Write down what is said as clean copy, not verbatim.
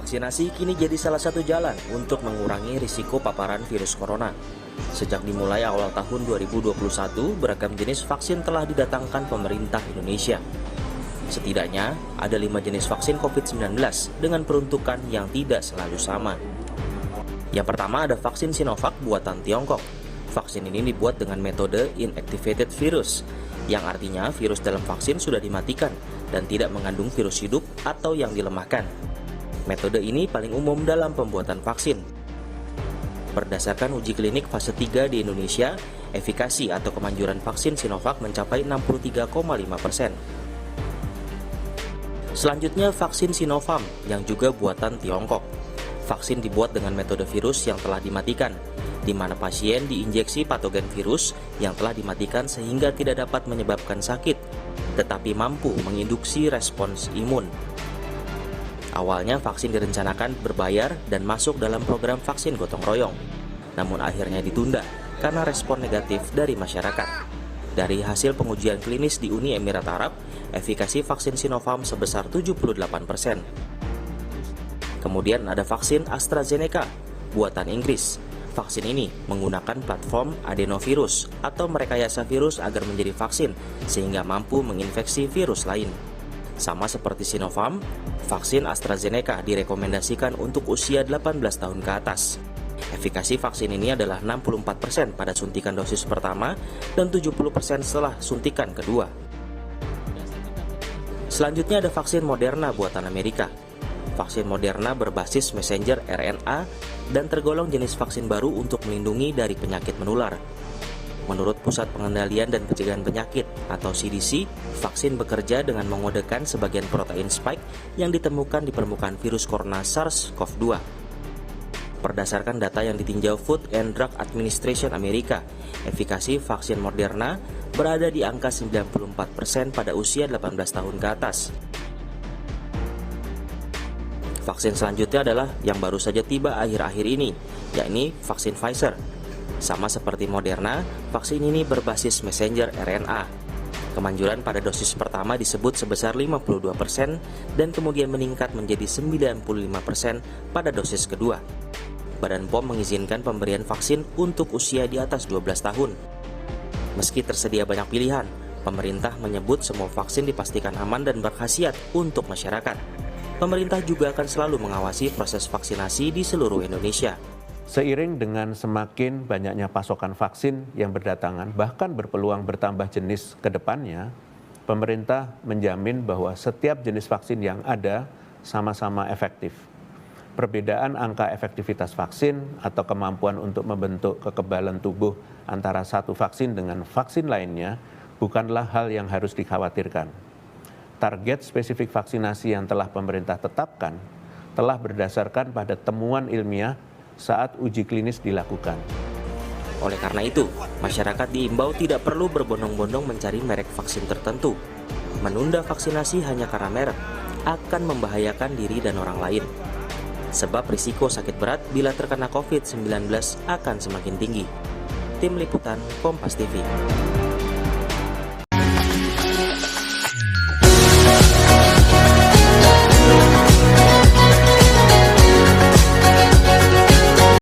Vaksinasi kini jadi salah satu jalan untuk mengurangi risiko paparan virus corona. Sejak dimulai awal tahun 2021, beragam jenis vaksin telah didatangkan pemerintah Indonesia. Setidaknya ada 5 jenis vaksin COVID-19 dengan peruntukan yang tidak selalu sama. Yang pertama ada vaksin Sinovac buatan Tiongkok. Vaksin ini dibuat dengan metode inactivated virus, yang artinya virus dalam vaksin sudah dimatikan dan tidak mengandung virus hidup atau yang dilemahkan. Metode ini paling umum dalam pembuatan vaksin. Berdasarkan uji klinik fase 3 di Indonesia, efikasi atau kemanjuran vaksin Sinovac mencapai 63,5%. Selanjutnya vaksin Sinopharm yang juga buatan Tiongkok. Vaksin dibuat dengan metode virus yang telah dimatikan, di mana pasien diinjeksi patogen virus yang telah dimatikan sehingga tidak dapat menyebabkan sakit, tetapi mampu menginduksi respons imun. Awalnya vaksin direncanakan berbayar dan masuk dalam program vaksin gotong royong, namun akhirnya ditunda karena respon negatif dari masyarakat. Dari hasil pengujian klinis di Uni Emirat Arab, efikasi vaksin Sinopharm sebesar 78%. Kemudian ada vaksin AstraZeneca, buatan Inggris. Vaksin ini menggunakan platform adenovirus atau merekayasa virus agar menjadi vaksin sehingga mampu menginfeksi virus lain. Sama seperti Sinopharm, vaksin AstraZeneca direkomendasikan untuk usia 18 tahun ke atas. Efikasi vaksin ini adalah 64% pada suntikan dosis pertama dan 70% setelah suntikan kedua. Selanjutnya ada vaksin Moderna buatan Amerika. Vaksin Moderna berbasis messenger RNA dan tergolong jenis vaksin baru untuk melindungi dari penyakit menular. Menurut Pusat Pengendalian dan Pencegahan Penyakit atau CDC, vaksin bekerja dengan mengodekan sebagian protein spike yang ditemukan di permukaan virus corona SARS-CoV-2. Berdasarkan data yang ditinjau Food and Drug Administration Amerika, efikasi vaksin Moderna berada di angka 94% pada usia 18 tahun ke atas. Vaksin selanjutnya adalah yang baru saja tiba akhir-akhir ini, yakni vaksin Pfizer. Sama seperti Moderna, vaksin ini berbasis messenger RNA. Kemanjuran pada dosis pertama disebut sebesar 52% dan kemudian meningkat menjadi 95% pada dosis kedua. Badan POM mengizinkan pemberian vaksin untuk usia di atas 12 tahun. Meski tersedia banyak pilihan, pemerintah menyebut semua vaksin dipastikan aman dan berkhasiat untuk masyarakat. Pemerintah juga akan selalu mengawasi proses vaksinasi di seluruh Indonesia. Seiring dengan semakin banyaknya pasokan vaksin yang berdatangan, bahkan berpeluang bertambah jenis ke depannya, pemerintah menjamin bahwa setiap jenis vaksin yang ada sama-sama efektif. Perbedaan angka efektivitas vaksin atau kemampuan untuk membentuk kekebalan tubuh antara satu vaksin dengan vaksin lainnya bukanlah hal yang harus dikhawatirkan. Target spesifik vaksinasi yang telah pemerintah tetapkan telah berdasarkan pada temuan ilmiah saat uji klinis dilakukan. Oleh karena itu, masyarakat diimbau tidak perlu berbondong-bondong mencari merek vaksin tertentu. Menunda vaksinasi hanya karena merek akan membahayakan diri dan orang lain. Sebab risiko sakit berat bila terkena COVID-19 akan semakin tinggi. Tim Liputan Kompas TV.